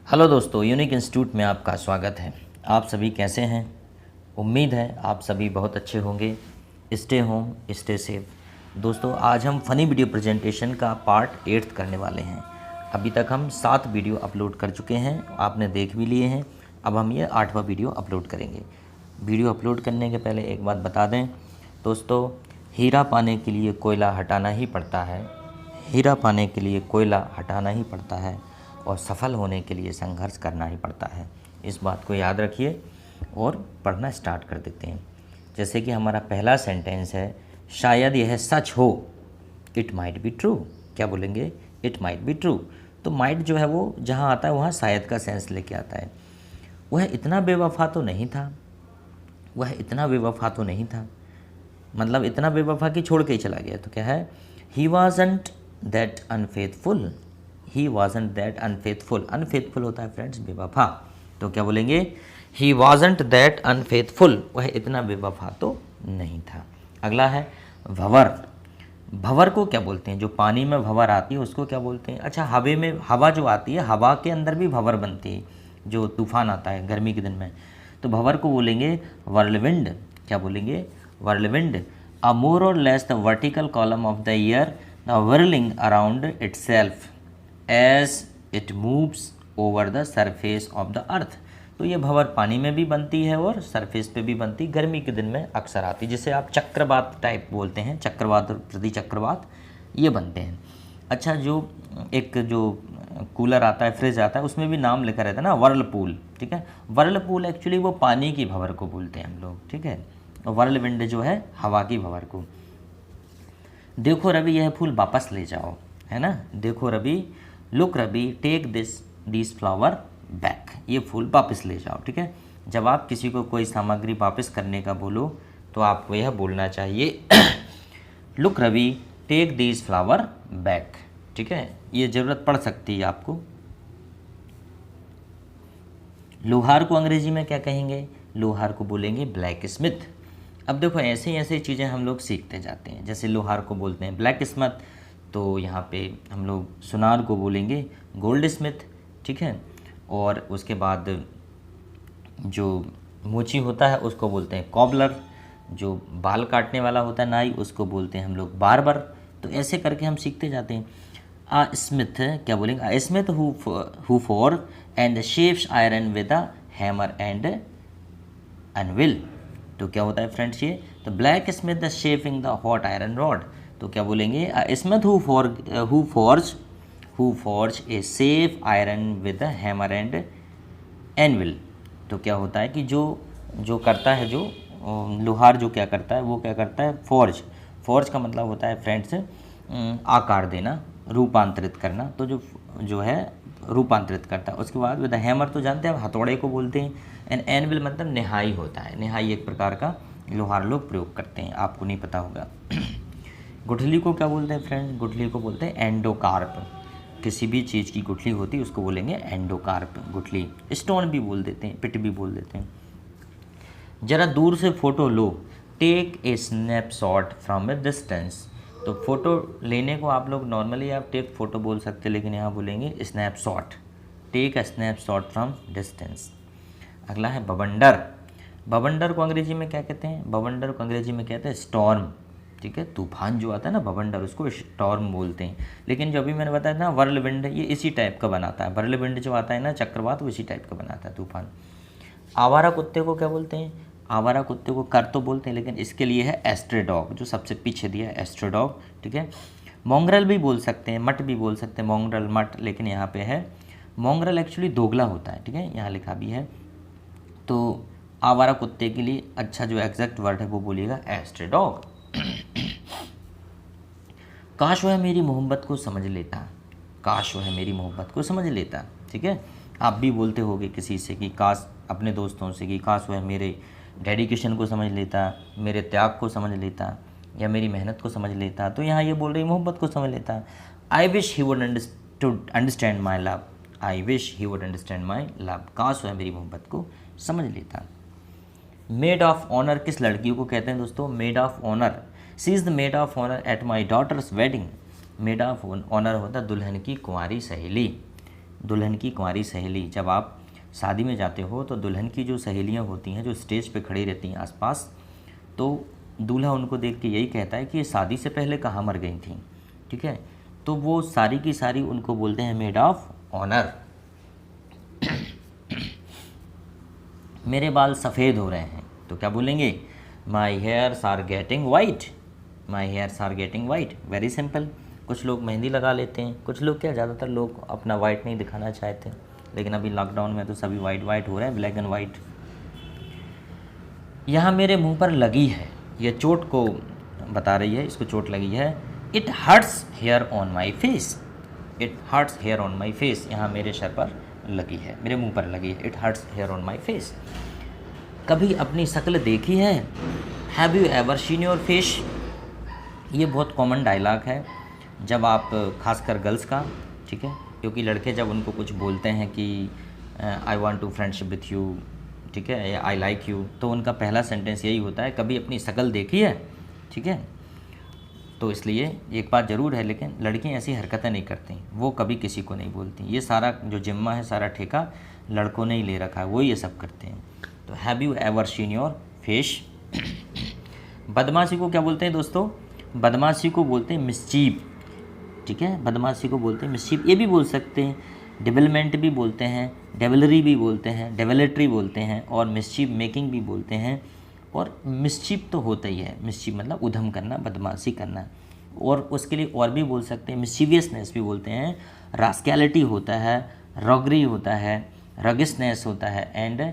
Hello दोस्तों, unique institute में आपका स्वागत है। आप सभी कैसे हैं? उम्मीद है आप सभी बहुत अच्छे होंगे। Stay home stay safe. दोस्तों, आज हम फ़नी वीडियो प्रेजेंटेशन का पार्ट 8 करने वाले हैं। अभी तक हम 7 वीडियो अपलोड कर चुके हैं, आपने देख भी लिए हैं। अब हम ये 8वां वीडियो अपलोड करेंगे। वीडियो अपलोड करने के पहले एक बात बता दें दोस्तों, हीरा पाने के लिए कोयला हटाना ही पड़ता है। हीरा पाने के लिए कोयला हटाना ही पड़ता है और सफल होने के लिए संघर्ष करना ही पड़ता है। इस बात को याद रखिए और पढ़ना स्टार्ट कर देते हैं। जैसे कि हमारा पहला सेंटेंस है, शायद यह सच हो। It might be true. क्या बोलेंगे? It might be true. तो माइट जो है वो जहाँ आता है वहाँ शायद का सेंस लेके आता है। वह इतना बेवफा तो नहीं था। वह इतना बेवफा तो नहीं था, मतलब इतना बेवफा कि छोड़ के ही चला गया। तो क्या है? He wasn't that unfaithful. He wasn't that unfaithful. Unfaithful होता है फ्रेंड्स बेवफा। तो क्या बोलेंगे? He wasn't that unfaithful. वह इतना बेवफा तो नहीं था। अगला है भंवर। भंवर को क्या बोलते हैं? जो पानी में भंवर आती है उसको क्या बोलते हैं? अच्छा, हवा में हवा जो आती है, हवा के अंदर भी भंवर बनती है, जो तूफान आता है गर्मी के दिन में। तो भंवर को बोलेंगे वर्लविंड। क्या बोलेंगे? वर्लविंड। अ मोर और less the vertical column of the year the whirling around itself as it moves over the surface of the earth। तो ये भंवर पानी में भी बनती है और सरफेस पे भी बनती, गर्मी के दिन में अक्सर आती, जिसे आप चक्रवात टाइप बोलते हैं। चक्रवात और प्रति चक्रवात ये बनते हैं। अच्छा, जो कूलर आता है, फ्रिज आता है, उसमें भी नाम लिखा रहता है ना, वर्लपूल। ठीक है, वर्लपूल एक्चुअली वो पानी की भंवर को बोलते हैं हम लोग। ठीक है, और वर्लविंड जो है हवा की भंवर को। देखो रवि, यह फूल वापस ले जाओ, है ना। देखो Ravi, look Ravi, take this flower back. ये फूल वापस ले जाओ। ठीक है, जब आप किसी को कोई सामग्री वापस करने का बोलो तो आपको यह बोलना चाहिए look Ravi, take this flower back. ठीक है, ये ज़रूरत पड़ सकती है आपको। लोहार को अंग्रेजी में क्या कहेंगे? लोहार को बोलेंगे ब्लैक स्मिथ। अब देखो, ऐसे ही ऐसे चीज़ें हम लोग सीखते जाते हैं। जैसे लोहार को बोलते हैं ब्लैक स्मिथ, तो यहाँ पे हम लोग सुनार को बोलेंगे गोल्ड स्मिथ। ठीक है, और उसके बाद जो मोची होता है उसको बोलते हैं कॉबलर। जो बाल काटने वाला होता है नाई, उसको बोलते हैं हम लोग बार्बर। तो ऐसे करके हम सीखते जाते हैं। आ स्मिथ, क्या बोलेंगे? A smith who forge and shapes iron with a hammer and anvil. तो क्या होता है फ्रेंड्स ये? तो blacksmith the shaping the hot iron rod. तो क्या बोलेंगे? Smith who forge a safe iron with hammer and anvil. तो क्या होता है कि जो करता है, जो लोहार जो क्या करता है, वो क्या करता है? फॉर्ज का मतलब होता है फ्रेंड्स आकार देना, रूपांतरित करना। तो जो है रूपांतरित करता है। उसके बाद विद हैमर तो जानते हैं आप, हथौड़े को बोलते हैं। एंड एनविल मतलब निहाई होता है। निहाई एक प्रकार का लोहार लोग प्रयोग करते हैं, आपको नहीं पता होगा। गुठली को क्या बोलते हैं फ्रेंड? गुठली को बोलते हैं एंडोकार्प। किसी भी चीज़ की गुठली होती है उसको बोलेंगे एंडोकार्प गुठली। स्टोन भी बोल देते हैं, पिट भी बोल देते हैं। ज़रा दूर से फ़ोटो लो, take a snapshot from a distance. तो फ़ोटो लेने को आप लोग नॉर्मली आप टेक फ़ोटो बोल सकते हैं, लेकिन यहाँ बोलेंगे snapshot. Take a snapshot from distance. अगला है बवंडर। बवंडर को अंग्रेजी में क्या कहते हैं? बवंडर को अंग्रेजी में कहते हैं स्टॉर्म। ठीक है, तूफान जो आता है ना बवंडर, उसको स्टॉर्म बोलते हैं। लेकिन जो अभी मैंने बताया ना वर्लविंड, ये इसी टाइप का बनाता है। वर्लविंड जो आता है ना चक्रवात, वो इसी टाइप का बनाता है तूफान। आवारा कुत्ते को क्या बोलते हैं? आवारा कुत्ते को कर तो बोलते हैं, लेकिन इसके लिए है एस्ट्रे डॉग, जो सबसे पीछे दिया है एस्ट्रे डॉग। ठीक है, मोंगरल भी बोल सकते हैं, मट भी बोल सकते हैं, मोंगरल मट, लेकिन यहाँ पे है मोंगरल एक्चुअली दोगला होता है। ठीक है, यहाँ लिखा भी है। तो आवारा कुत्ते के लिए अच्छा जो एग्जैक्ट वर्ड है वो बोलिएगा एस्ट्रे डॉग। काश वह मेरी मोहब्बत को समझ लेता। काश वह मेरी मोहब्बत को समझ लेता। ठीक है, आप भी बोलते होगे किसी से कि काश, अपने दोस्तों से कि काश वह मेरे डेडिकेशन को समझ लेता, मेरे त्याग को समझ लेता, या मेरी मेहनत को समझ लेता। तो यहाँ ये बोल रही मोहब्बत को समझ लेता। I wish he would understand my love. I wish he would understand my love. काश वह मेरी मोहब्बत को समझ लेता। मेड ऑफ ऑनर किस लड़की को कहते हैं दोस्तों? Maid of honour. She is the maid of honour at my daughter's wedding. Maid of honour होता है दुल्हन की कुंवारी सहेली। दुल्हन की कुंवारी सहेली। जब आप शादी में जाते हो तो दुल्हन की जो सहेलियाँ होती हैं, जो स्टेज पे खड़ी रहती हैं आसपास, तो दूल्हा उनको देख के यही कहता है कि ये शादी से पहले कहाँ मर गई थी, ठीक है। तो वो सारी की सारी उनको बोलते हैं मेड ऑफ ऑनर। मेरे बाल सफ़ेद हो रहे हैं तो क्या बोलेंगे? My hairs are getting white, my hairs are getting white. Very simple. कुछ लोग मेहंदी लगा लेते हैं, कुछ लोग क्या, ज़्यादातर लोग अपना वाइट नहीं दिखाना चाहते, लेकिन अभी लॉकडाउन में तो सभी वाइट वाइट हो रहे हैं, ब्लैक एंड वाइट। यहाँ मेरे मुंह पर लगी है, ये चोट को बता रही है, इसको चोट लगी है। It hurts here on my face, it hurts here on my face. यहाँ मेरे सर पर लगी है, मेरे मुंह पर लगी है। It hurts here on my face. कभी अपनी शक्ल देखी है? Have you ever seen your face. ये बहुत कॉमन डायलॉग है जब आप, खासकर गर्ल्स का, ठीक है, क्योंकि लड़के जब उनको कुछ बोलते हैं कि I want to friendship with you, ठीक है, या आई लाइक यू, तो उनका पहला सेंटेंस यही होता है, कभी अपनी शक्ल देखी है, ठीक है। तो इसलिए एक बात ज़रूर है, लेकिन लड़कियां ऐसी हरकतें नहीं करती, वो कभी किसी को नहीं बोलती। ये सारा जो जिम्मा है, सारा ठेका लड़कों ने ही ले रखा है, वो ये सब करते हैं। तो have you ever seen your face. बदमाशी को क्या बोलते हैं दोस्तों? बदमाशी को बोलते हैं मिस्चीफ, ठीक है, बदमाशी को बोलते हैं मिस्चीफ। ये भी बोल सकते हैं, डेवलपमेंट भी बोलते हैं, डेवलरी भी बोलते हैं, डेवलेटरी बोलते हैं, और मिस्चीफ मेकिंग भी बोलते हैं। और मिस्चीफ तो होता ही है, मिस्चीफ मतलब उधम करना, बदमाशी करना। और उसके लिए और भी बोल सकते हैं, मिस्चीवियसनेस भी बोलते हैं, रास्कैलिटी होता है, रॉगरी होता है, रगिसनेस होता है, एंड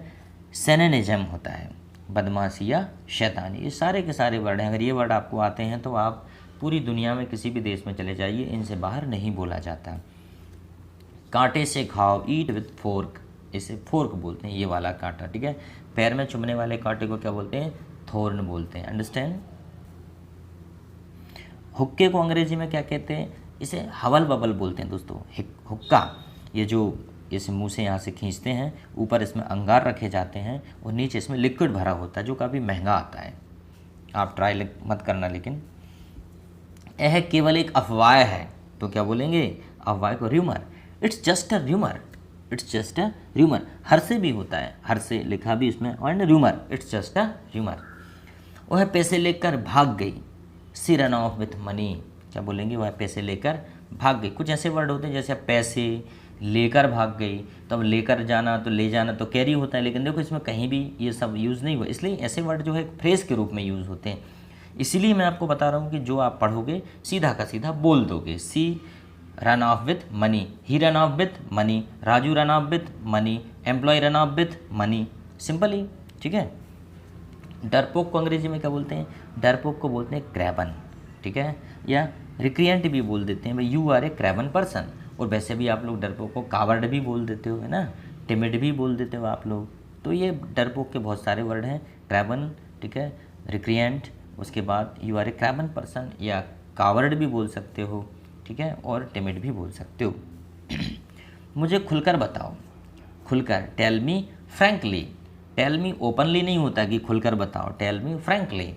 सेनेनिज्म होता है, बदमाशी या शैतानी। ये सारे के सारे वर्ड हैं। अगर ये वर्ड आपको आते हैं तो आप पूरी दुनिया में किसी भी देश में चले जाइए, इनसे बाहर नहीं बोला जाता। कांटे से खाओ, ईट विथ फोर्क, इसे फोर्क बोलते हैं, ये वाला कांटा, ठीक है। पैर में चुभने वाले कांटे को क्या बोलते हैं? थोर्न बोलते हैं। अंडरस्टैंड। हुक्के को अंग्रेजी में क्या कहते हैं? इसे हवल बबल बोलते हैं दोस्तों। हुक्का, ये जो इस मुंह से यहाँ से खींचते हैं, ऊपर इसमें अंगार रखे जाते हैं और नीचे इसमें लिक्विड भरा होता है, जो काफ़ी महंगा आता है। आप ट्राई मत करना। लेकिन यह केवल एक अफवाह है, तो क्या बोलेंगे? अफवाह को rumour. It's just a rumour, it's just a rumour. हर से भी होता है, हर से लिखा भी इसमें, और rumour, it's just a rumour. वह पैसे लेकर भाग गई, she run off with money. क्या बोलेंगे? वह पैसे लेकर भाग गई। कुछ ऐसे वर्ड होते हैं जैसे पैसे लेकर भाग गई, तो अब लेकर जाना, तो ले जाना तो कैरी होता है, लेकिन देखो इसमें कहीं भी ये सब यूज़ नहीं हुआ, इसलिए ऐसे वर्ड जो है फ्रेज के रूप में यूज़ होते हैं। इसीलिए मैं आपको बता रहा हूँ कि जो आप पढ़ोगे सीधा का सीधा बोल दोगे। She run off with money, he run off with money, Raju run off with money, employ run off with money, simple ही, ठीक है। डरपोक को अंग्रेजी में क्या बोलते हैं? डरपोक को बोलते हैं क्रैबन, ठीक है, या रिक्रिएंट भी बोल देते हैं, भाई यू आर ए क्रैबन पर्सन। और वैसे भी आप लोग डरपोक को कावर्ड भी बोल देते हो, है ना, टिमिड भी बोल देते हो आप लोग। तो ये डरपोक के बहुत सारे वर्ड हैं, क्रैबन, ठीक है, रिक्रिएंट, उसके बाद यू आर ए क्रैबन पर्सन, या कावर्ड भी बोल सकते हो, ठीक है, और टिमिड भी बोल सकते हो। मुझे खुलकर बताओ, खुलकर, tell me frankly. Tell me openly नहीं होता कि खुलकर बताओ, टेल मी फ्रैंकली।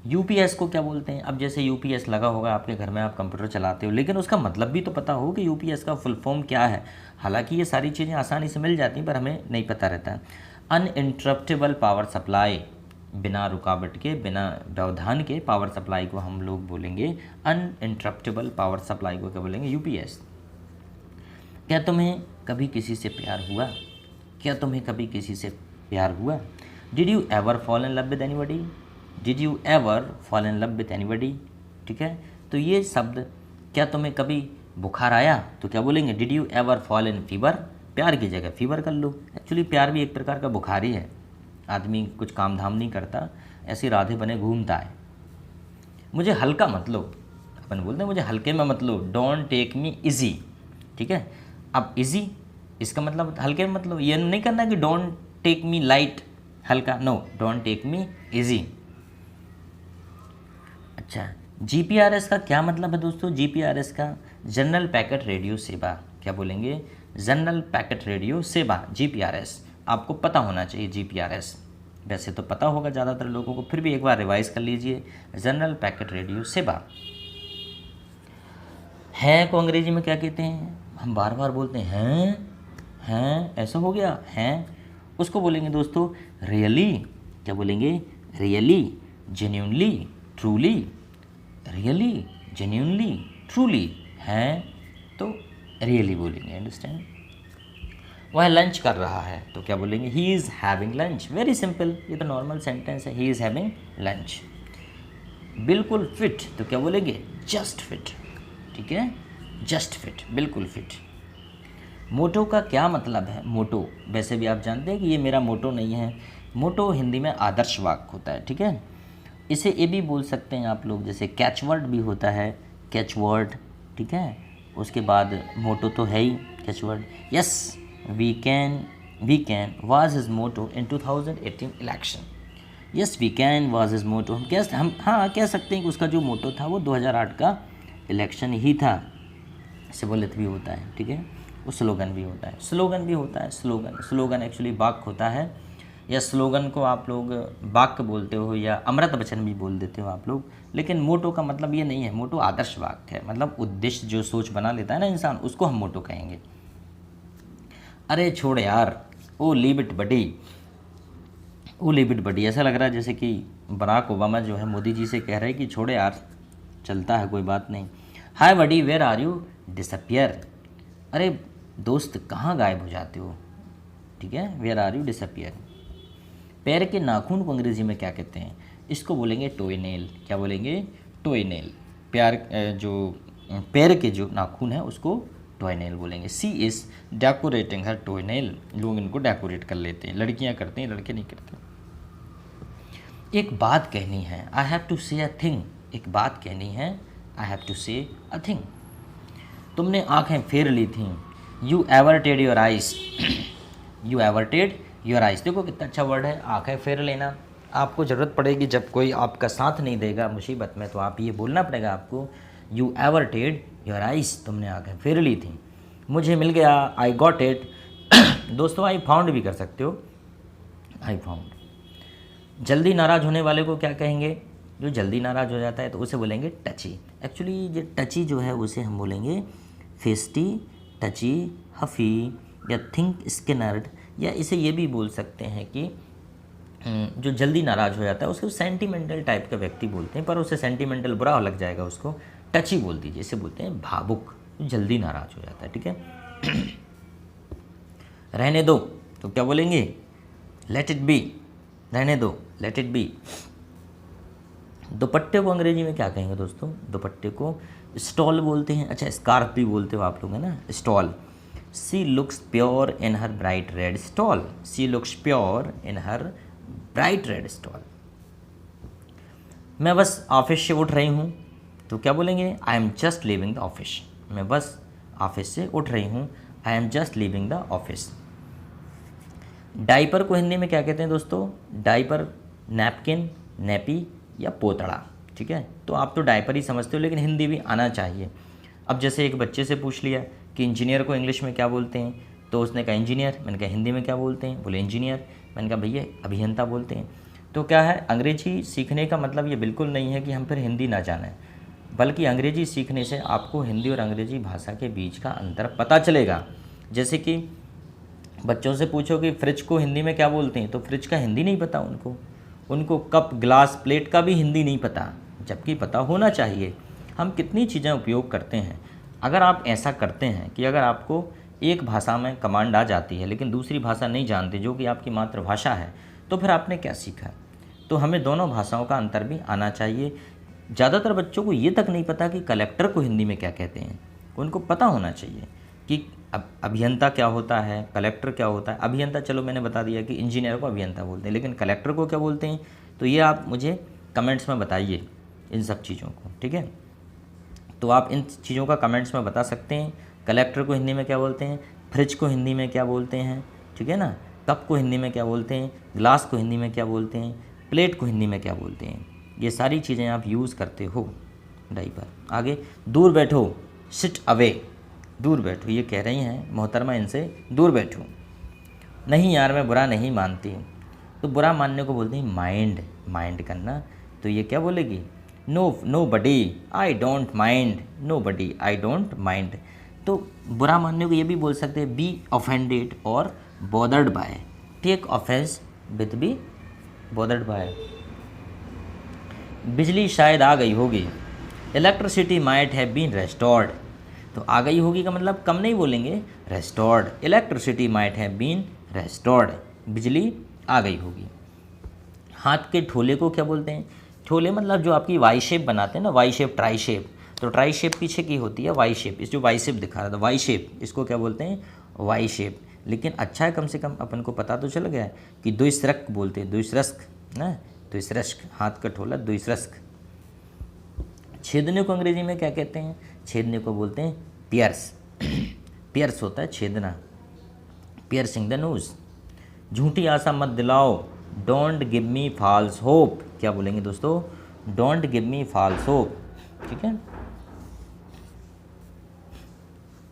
यूपीएस को क्या बोलते हैं? अब जैसे यूपीएस लगा होगा आपके घर में, आप कंप्यूटर चलाते हो, लेकिन उसका मतलब भी तो पता हो कि यूपीएस का फुल फॉर्म क्या है। हालांकि ये सारी चीज़ें आसानी से मिल जाती हैं, पर हमें नहीं पता रहता। अनइंटरप्टेबल पावर सप्लाई, बिना रुकावट के, बिना व्यवधान के पावर सप्लाई को हम लोग बोलेंगे अनइंटरप्टेबल पावर सप्लाई को क्या बोलेंगे? यूपीएस। क्या तुम्हें कभी किसी से प्यार हुआ? क्या तुम्हें कभी किसी से प्यार हुआ? Did you ever fall in love with anybody? Did you ever fall in love with anybody, ठीक है। तो ये शब्द, क्या तुम्हें कभी बुखार आया, तो क्या बोलेंगे? Did you ever fall in fever. प्यार की जगह फीवर कर लो। एक्चुअली प्यार भी एक प्रकार का बुखार ही है, आदमी कुछ काम धाम नहीं करता, ऐसे राधे बने घूमता है। मुझे हल्का मत लो, अपन बोलते हैं मुझे हल्के में मत लो, डोंट टेक मी इजी, ठीक है। अब इजी, इसका मतलब हल्के में मत लो, ये नहीं करना कि डोंट टेक मी लाइट, हल्का, no, don't take me easy. अच्छा, जीपीआरएस का क्या मतलब है दोस्तों? जीपीआरएस का जनरल पैकेट रेडियो सेवा, क्या बोलेंगे? जनरल पैकेट रेडियो सेवा, जीपीआरएस। आपको पता होना चाहिए जीपीआरएस, वैसे तो पता होगा ज़्यादातर लोगों को, फिर भी एक बार रिवाइज कर लीजिए। जनरल पैकेट रेडियो सेवा। है को अंग्रेजी में क्या कहते हैं? हम बार बार बोलते हैं ऐसा हो गया हैं, उसको बोलेंगे दोस्तों रियली। क्या बोलेंगे? Really, genuinely, truly. Really, genuinely, truly, हैं तो रियली बोलेंगे। अंडरस्टैंड? वह लंच कर रहा है तो क्या बोलेंगे? He is having lunch. Very simple, ये तो नॉर्मल सेंटेंस है, ही इज़ हैविंग लंच। बिल्कुल फिट तो क्या बोलेंगे? Just fit. ठीक है, जस्ट फिट, बिल्कुल फिट। मोटो का क्या मतलब है? मोटो वैसे भी आप जानते हैं कि ये मेरा मोटो नहीं है। मोटो हिंदी में आदर्श वाक्य होता है। ठीक है, इसे ये भी बोल सकते हैं आप लोग, जैसे कैचवर्ड भी होता है, कैचवर्ड। ठीक है, उसके बाद मोटो तो है ही catchword. Yes we can was his motto in 2018 election. Yes we can was his motto, हम कह सकते हैं कि उसका जो मोटो था वो 2008 का इलेक्शन ही था। सिबोलित भी होता है। ठीक है, वो स्लोगन भी होता है, स्लोगन एक्चुअली वाक्य होता है, या स्लोगन को आप लोग वाक्य बोलते हो या अमृत वचन भी बोल देते हो आप लोग। लेकिन मोटो का मतलब ये नहीं है, मोटो आदर्श वाक्य है, मतलब उद्देश्य जो सोच बना लेता है ना इंसान, उसको हम मोटो कहेंगे। अरे छोड़ यार, oh leave it buddy, oh leave it buddy, ऐसा लग रहा है जैसे कि बराक ओबामा जो है मोदी जी से कह रहे हैं कि छोड़े यार, चलता है कोई बात नहीं। हाय बडी वेयर आर यू डिसअपियर, अरे दोस्त कहाँ गायब हो जाते हो। ठीक है, वेयर आर यू डिसअपियर। पैर के नाखून को अंग्रेजी में क्या कहते हैं? इसको बोलेंगे टोए नेल। क्या बोलेंगे? टोए नेल। प्यार जो पैर के जो नाखून है उसको टोए नेल बोलेंगे। सी इज़ डेकोरेटिंग हर टोए नेल, लोग इनको डेकोरेट कर लेते हैं, लड़कियां करते हैं, लड़के नहीं करते। एक बात कहनी है, आई हैव टू से अ थिंग, एक बात कहनी है, आई हैव टू से अ थिंग। तुमने आंखें फेर ली थीं, you averted your eyes, you averted your eyes. देखो कितना अच्छा वर्ड है, आंखें फेर लेना। आपको ज़रूरत पड़ेगी जब कोई आपका साथ नहीं देगा मुसीबत में, तो आप ये बोलना पड़ेगा आपको, यू एवर्टेड योर आइज, तुमने आंखें फेर ली थी। मुझे मिल गया, आई गॉट इट। दोस्तों आई फाउंड भी कर सकते हो, आई फाउंड। जल्दी नाराज़ होने वाले को क्या कहेंगे? जो जल्दी नाराज़ हो जाता है तो उसे बोलेंगे टची। एक्चुअली ये टची जो है उसे हम बोलेंगे फेस्टी, टची, हफ़ी या थिंक स्किनर्ड, या इसे ये भी बोल सकते हैं कि जो जल्दी नाराज़ हो जाता है उसको सेंटिमेंटल टाइप का व्यक्ति बोलते हैं, पर उसे सेंटिमेंटल बुरा लग जाएगा, उसको टची बोल दीजिए। इसे बोलते हैं भावुक, जो जल्दी नाराज़ हो जाता है। ठीक है, रहने दो तो क्या बोलेंगे? लेट इट बी, रहने दो, लेट इट बी। दुपट्टे को अंग्रेजी में क्या कहेंगे दोस्तों? दुपट्टे को स्टॉल बोलते हैं। अच्छा, स्कार्फ भी बोलते हो आप लोग, है ना, stole. She looks pure in her bright red stole, she looks pure in her bright red stole. मैं बस ऑफिस से उठ रही हूँ तो क्या बोलेंगे? I am just leaving the office, मैं बस ऑफिस से उठ रही हूँ, I am just leaving the office. Diaper को हिंदी में क्या कहते हैं दोस्तों? डाइपर, नैपकिन, नैपी या पोतड़ा। ठीक है, तो आप तो डाइपर ही समझते हो, लेकिन हिंदी भी आना चाहिए। अब जैसे एक बच्चे से पूछ लिया कि इंजीनियर को इंग्लिश में क्या बोलते हैं, तो उसने कहा इंजीनियर। मैंने कहा हिंदी में क्या बोलते हैं? बोले इंजीनियर। मैंने कहा भैया अभियंता बोलते हैं। तो क्या है, अंग्रेजी सीखने का मतलब ये बिल्कुल नहीं है कि हम फिर हिंदी ना जानें, बल्कि अंग्रेजी सीखने से आपको हिंदी और अंग्रेजी भाषा के बीच का अंतर पता चलेगा। जैसे कि बच्चों से पूछो कि फ्रिज को हिंदी में क्या बोलते हैं, तो फ्रिज का हिंदी नहीं पता उनको कप, ग्लास, प्लेट का भी हिंदी नहीं पता, जबकि पता होना चाहिए। हम कितनी चीज़ें उपयोग करते हैं। अगर आप ऐसा करते हैं कि अगर आपको एक भाषा में कमांड आ जाती है लेकिन दूसरी भाषा नहीं जानते, जो कि आपकी मातृभाषा है, तो फिर आपने क्या सीखा? तो हमें दोनों भाषाओं का अंतर भी आना चाहिए। ज़्यादातर बच्चों को ये तक नहीं पता कि कलेक्टर को हिंदी में क्या कहते हैं। उनको पता होना चाहिए कि अभियंता क्या होता है, कलेक्टर क्या होता है। अभियंता चलो मैंने बता दिया कि इंजीनियर को अभियंता बोलते हैं, लेकिन कलेक्टर को क्या बोलते हैं, तो ये आप मुझे कमेंट्स में बताइए इन सब चीज़ों को। ठीक है, तो आप इन चीज़ों का कमेंट्स में बता सकते हैं। कलेक्टर को हिंदी में क्या बोलते हैं, फ्रिज को हिंदी में क्या बोलते हैं, ठीक है ना, कप को हिंदी में क्या बोलते हैं, ग्लास को हिंदी में क्या बोलते हैं, प्लेट को हिंदी में क्या बोलते हैं। ये सारी चीज़ें आप यूज़ करते हो डाइपर। आगे, दूर बैठो, सिट अवे, दूर बैठो, ये कह रही हैं मोहतरमा इनसे, दूर बैठो। नहीं यार मैं बुरा नहीं मानती, तो बुरा मानने को बोलते हैं माइंड, माइंड करना। तो ये क्या बोलेगी? No buddy I don't mind, no buddy I don't mind. तो बुरा मानने को ये भी बोल सकते हैं बी ऑफेंडेड और bothered by, take offence with be bothered by. बिजली शायद आ गई होगी, electricity might have been restored. तो आ गई होगी का मतलब कम नहीं बोलेंगे, restored. Electricity might have been restored, बिजली आ गई होगी। हाथ के ठोले को क्या बोलते हैं? ठोले मतलब जो आपकी वाई शेप बनाते हैं ना, वाई शेप, ट्राई शेप। तो ट्राई शेप पीछे की होती है वाई शेप, इस जो वाई शेप दिखा रहा था वाई शेप, इसको क्या बोलते हैं? Y shape. लेकिन अच्छा है कम से कम अपन को पता तो चल गया है कि द्विस्रक बोलते हैं, द्विस्रस्क ना, द्विस्रस्क, हाथ का ठोला द्विस्रस्क। छेदने को अंग्रेजी में क्या कहते हैं? छेदने को बोलते हैं पियर्स। पियर्स होता है छेदना, पियर्सिंग द नोज। झूठी आशा मत दिलाओ, don't give me false hope. क्या बोलेंगे दोस्तों? Don't give me false hope. ठीक है।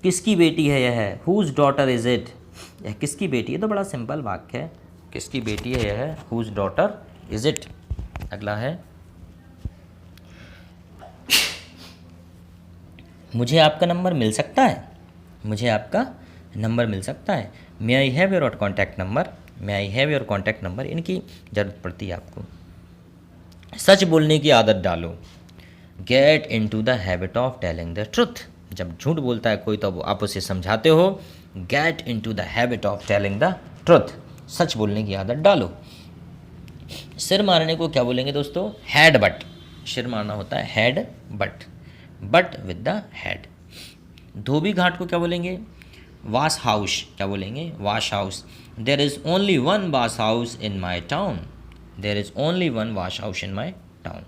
किसकी बेटी है यह? Whose daughter is it? यह किसकी बेटी है? तो बड़ा सिंपल वाक्य है, किसकी बेटी है यह? Whose daughter is it. अगला है, मुझे आपका नंबर मिल सकता है? मुझे आपका नंबर मिल सकता है। May I have your contact number? May I have your contact number, इनकी ज़रूरत पड़ती है आपको। सच बोलने की आदत डालो, get into the habit of telling the truth. जब झूठ बोलता है कोई तो आप उसे समझाते हो, get into the habit of telling the truth, सच बोलने की आदत डालो। सिर मारने को क्या बोलेंगे दोस्तों? Head butt. सिर मारना होता है head butt, butt with the head. धोबी घाट को क्या बोलेंगे? Wash house. क्या बोलेंगे? Wash house. There is only one wash house in my town. There is only one wash house in my town.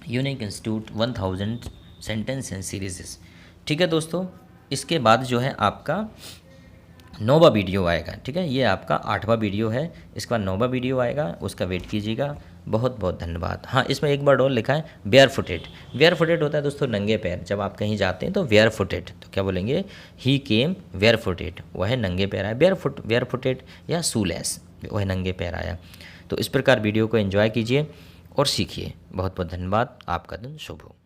Unique institute 1000 sentence and series. ठीक है दोस्तों, इसके बाद जो है आपका 9वां वीडियो आएगा। ठीक है, ये आपका 8वां वीडियो है, इसके बाद 9वां वीडियो आएगा, उसका वेट कीजिएगा। बहुत बहुत धन्यवाद। हाँ, इसमें एक बार और लिखा है वेयर फुटेड। वेयर फुटेड होता है दोस्तों नंगे पैर। जब आप कहीं जाते हैं तो वेयर फुटेड, तो क्या बोलेंगे? ही केम वेयर फुटेड, वह नंगे पैर आया। वेयर फुटेड या शूलेस, वह नंगे पैर आया। तो इस प्रकार वीडियो को एंजॉय कीजिए और सीखिए। बहुत बहुत धन्यवाद। आपका दिन शुभ हो।